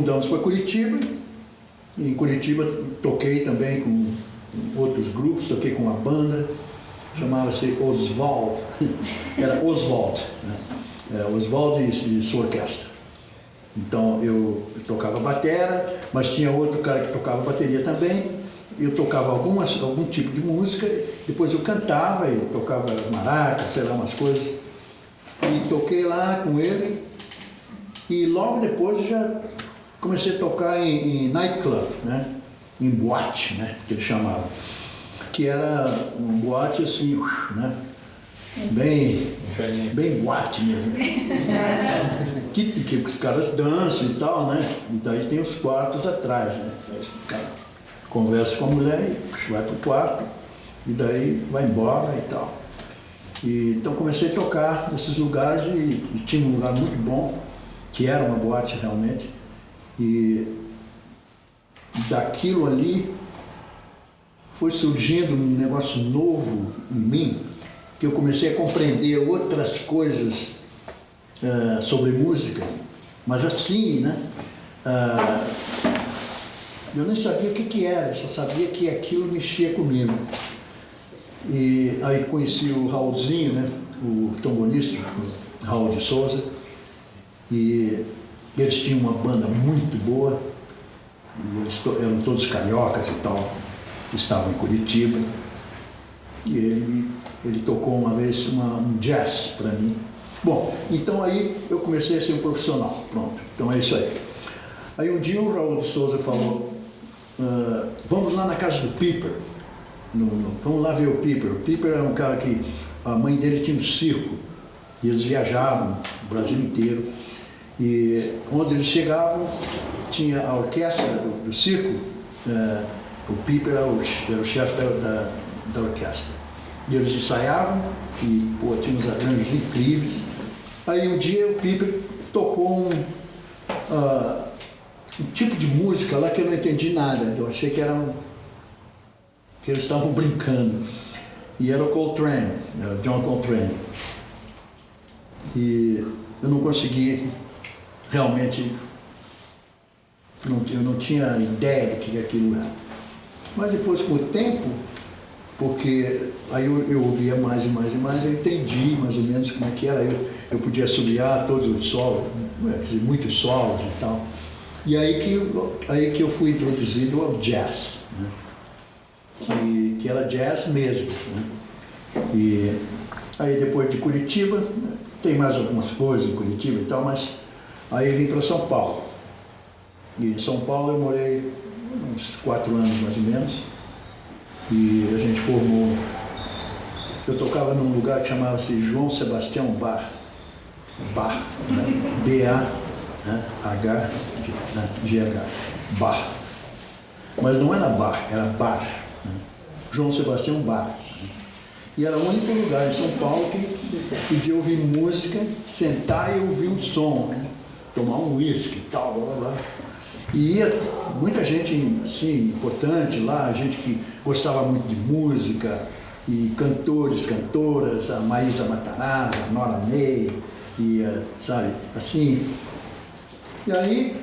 mudamos para Curitiba. Em Curitiba toquei também com outros grupos, toquei com uma banda, chamava-se Oswald, era Oswald, né? Oswald e sua orquestra. Então eu tocava batera, mas tinha outro cara que tocava bateria também. Eu tocava algum tipo de música, depois eu cantava, eu tocava maracas, sei lá, umas coisas. E toquei lá com ele, e logo depois já comecei a tocar em nightclub, né? Em boate, né? Que ele chamava. Que era um boate assim, né? Bem boate mesmo. que os caras dançam e tal, né? E daí tem os quartos atrás, né? Aí o cara conversa com a mulher e vai pro quarto, e daí vai embora e tal. E, então comecei a tocar nesses lugares e tinha um lugar muito bom, que era uma boate realmente. E daquilo ali foi surgindo um negócio novo em mim, que eu comecei a compreender outras coisas sobre música, mas assim, né? Eu nem sabia o que era, só sabia que aquilo mexia comigo. E aí conheci o Raulzinho, né? O trombonista, o Raul de Souza, e eles tinham uma banda muito boa, e eles eram todos cariocas e tal, estavam em Curitiba, e ele tocou uma vez um jazz para mim. Bom, então aí eu comecei a ser um profissional, pronto, então é isso aí. Aí um dia o Raul de Souza falou, vamos lá na casa do Piper, vamos lá ver o Piper. O Piper era um cara que a mãe dele tinha um circo, e eles viajavam o Brasil inteiro. E onde eles chegavam, tinha a orquestra do circo, o Piper era o chefe da orquestra. E eles ensaiavam e tinha uns arranjos incríveis. Aí um dia o Piper tocou um tipo de música lá que eu não entendi nada. Eu achei que que eles estavam brincando. E era o Coltrane, era o John Coltrane. E eu não consegui realmente, eu não tinha ideia do que aquilo era. Mas depois, com o tempo, porque aí eu ouvia mais e mais e mais, eu entendi mais ou menos como é que era. Eu podia assobiar todos os solos, quer dizer, muitos solos e tal. E aí que eu fui introduzido ao jazz, né? Que era jazz mesmo, né? E aí depois de Curitiba, tem mais algumas coisas em Curitiba e tal, mas aí eu vim para São Paulo. E em São Paulo eu morei uns 4 anos mais ou menos. E a gente formou. Eu tocava num lugar que chamava-se João Sebastião Bar. Bar, né? B-A-H-G-H. Bar. Mas não era bar, era bar. Né? João Sebastião Bar. E era o único lugar em São Paulo que podia ouvir música, sentar e ouvir um som, né? Tomar um uísque e tal, blá, blá, blá. E ia muita gente assim, importante lá, gente que gostava muito de música, e cantores, cantoras, a Maísa Matarazzo, a Nora Ney, e sabe, assim. E aí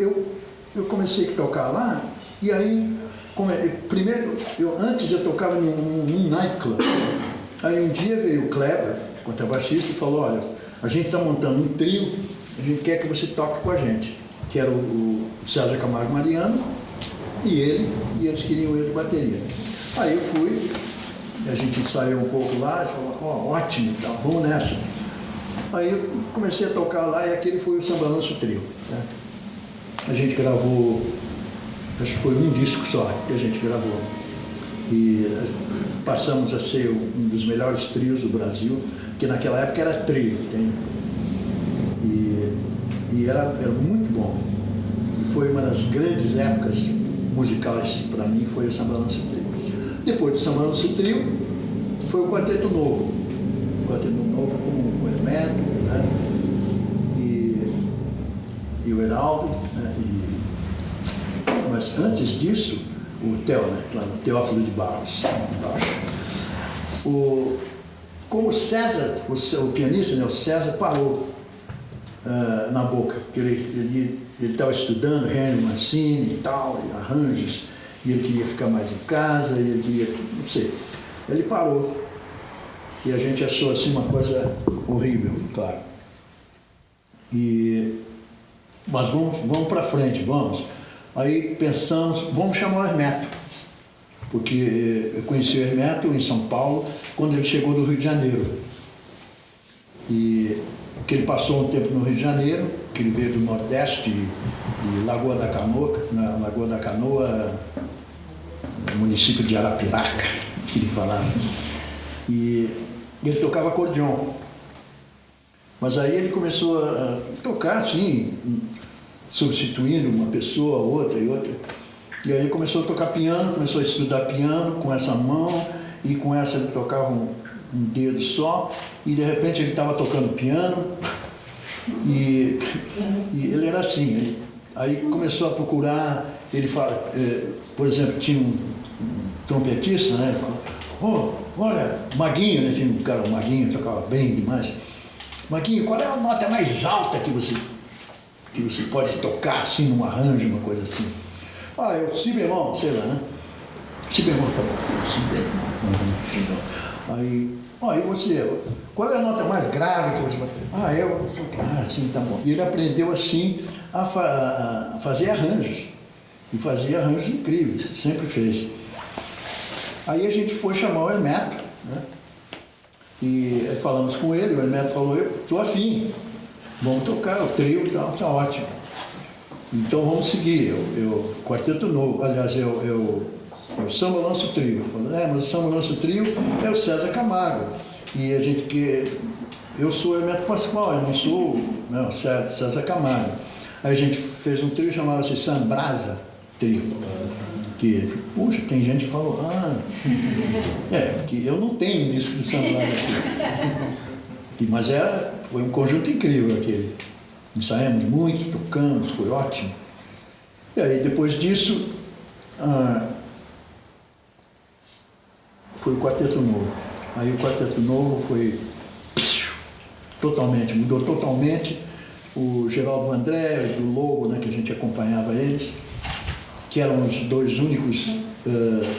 eu comecei a tocar lá, e aí, primeiro, antes eu tocava num nightclub. Aí um dia veio o Kleber, contrabaixista, e falou, olha, a gente está montando um trio, a gente quer que você toque com a gente. Que era o César Camargo Mariano, e eles queriam ele de bateria. Aí eu fui, a gente ensaiou um pouco lá, e falou, ótimo, tá bom nessa. Aí eu comecei a tocar lá, e aquele foi o Sambalanço Trio, né? A gente gravou, acho que foi um disco só que a gente gravou. E passamos a ser um dos melhores trios do Brasil, que naquela época era trio, entende? E era muito bom. E foi uma das grandes épocas musicais para mim, foi o Sambalanço Trio. Depois do Sambalanço Trio, foi o Quarteto Novo. O Quarteto Novo com o Hermeto, né? E o Heraldo, né? Mas antes disso, o Teófilo de Barros. Como o César, o pianista, né? O César parou. na boca, porque ele estava estudando Henry Mancini e tal, e arranjos, e ele queria ficar mais em casa, e ele queria, não sei. Ele parou. E a gente achou assim uma coisa horrível, claro. Mas vamos para frente, vamos. Aí pensamos, vamos chamar o Hermeto, porque eu conheci o Hermeto em São Paulo, quando ele chegou do Rio de Janeiro. E que ele passou um tempo no Rio de Janeiro, que ele veio do Nordeste, de Lagoa da Canoa, na Lagoa da Canoa, no município de Arapiraca, que ele falava. E ele tocava acordeon. Mas aí ele começou a tocar assim, substituindo uma pessoa, outra e outra. E aí começou a tocar piano, começou a estudar piano com essa mão, e com essa ele tocava um dedo só, e de repente ele estava tocando piano, e ele era assim. Aí começou a procurar, ele fala, por exemplo, tinha um trompetista, né? Ele falou, olha, Maguinho, né? Tinha um cara, o Maguinho, tocava bem demais. Maguinho, qual é a nota mais alta que você pode tocar assim num arranjo, uma coisa assim? É o si bemol, sei lá, né? Si bemol, tá bom. Si bemol. Aí você, qual é a nota mais grave que você pode... sim, tá bom. E ele aprendeu assim a fazer arranjos. E fazia arranjos incríveis, sempre fez. Aí a gente foi chamar o Hermeto, né? E falamos com ele, o Hermeto falou, eu estou afim, vamos tocar, o trio tá ótimo. Então vamos seguir, o Quarteto Novo, aliás, o Samba Nosso Trio. Mas o Samba Nosso Trio é o César Camargo. E a gente eu sou o Hermeto Pascoal, eu não sou o César Camargo. Aí a gente fez um trio chamado-se Sambrasa Trio. Que, puxa, tem gente que falou, porque eu não tenho disco de Sambrasa aqui. Mas foi um conjunto incrível aquele. Ensaiamos muito, tocamos, foi ótimo. E aí depois disso, foi o Quarteto Novo. Aí o Quarteto Novo mudou totalmente. O Geraldo Vandré, do Lobo, né, que a gente acompanhava eles, que eram os dois únicos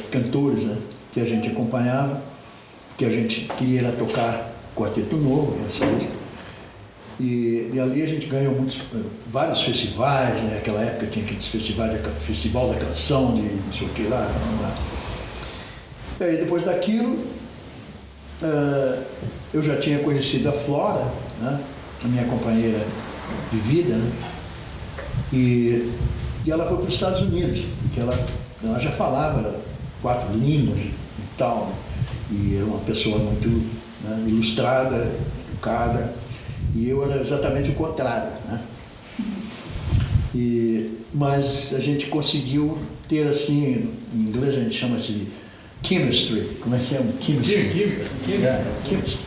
cantores, né, que a gente acompanhava, que a gente queria tocar Quarteto Novo, e ali a gente ganhou vários festivais, né, naquela época tinha aqueles festivais, Festival da Canção, de não sei o que lá. E aí depois daquilo, eu já tinha conhecido a Flora, né, a minha companheira de vida, né, e ela foi para os Estados Unidos, porque ela já falava 4 línguas e tal, e era uma pessoa muito, né, ilustrada, educada, e eu era exatamente o contrário, né? Mas a gente conseguiu ter assim, em inglês a gente chama de chemistry, como é que é? Chemistry. Chemistry.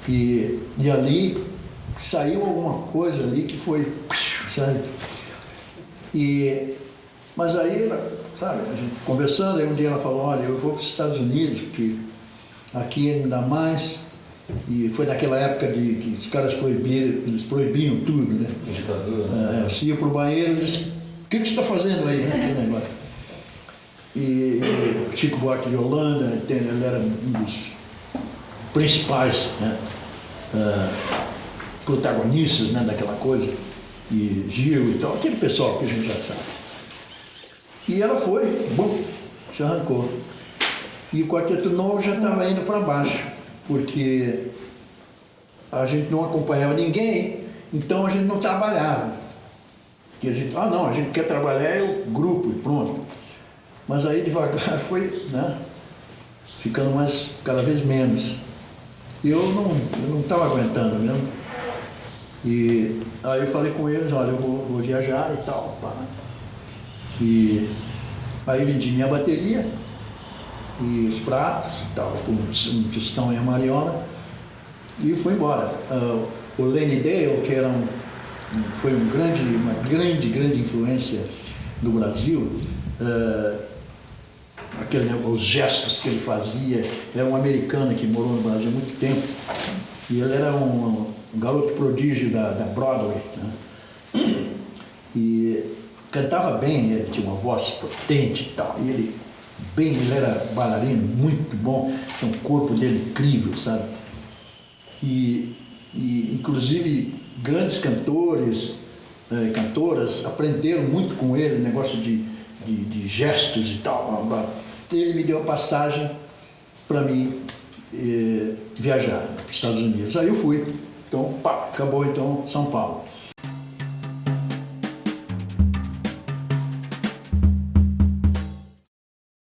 E ali saiu alguma coisa ali que foi, sabe? Mas aí, sabe, a gente conversando, aí um dia ela falou, olha, eu vou para os Estados Unidos, porque aqui ainda mais, e foi naquela época que os caras eles proibiam tudo, né? Ditadura. Você ia para o banheiro e disse, o que você está fazendo aí, né? Aquele negócio. E Chico Buarque de Holanda, ele era um dos principais, né, protagonistas, né, daquela coisa, e Gil e tal, aquele pessoal que a gente já sabe. E ela foi, se arrancou. E o Quarteto Novo já estava indo para baixo, porque a gente não acompanhava ninguém, então a gente não trabalhava. E a gente, a gente quer trabalhar é o grupo e pronto. Mas aí devagar foi, né, ficando cada vez menos. E eu não estava aguentando mesmo. E aí eu falei com eles, olha, eu vou viajar e tal. Pá. E aí vendi minha bateria e os pratos e tal, com um tostão e a Mariona, e fui embora. O Lenny Dale, que foi uma grande influência no Brasil, os gestos que ele fazia, é um americano que morou no Brasil há muito tempo, E ele era um garoto prodígio da Broadway, né? E cantava bem, ele tinha uma voz potente e tal. E ele era bailarino muito bom, tinha um corpo dele incrível, sabe? E inclusive grandes cantores, cantoras aprenderam muito com ele, negócio de gestos e tal. Ele me deu a passagem para mim viajar para os Estados Unidos. Aí eu fui. Então, pá, acabou então São Paulo.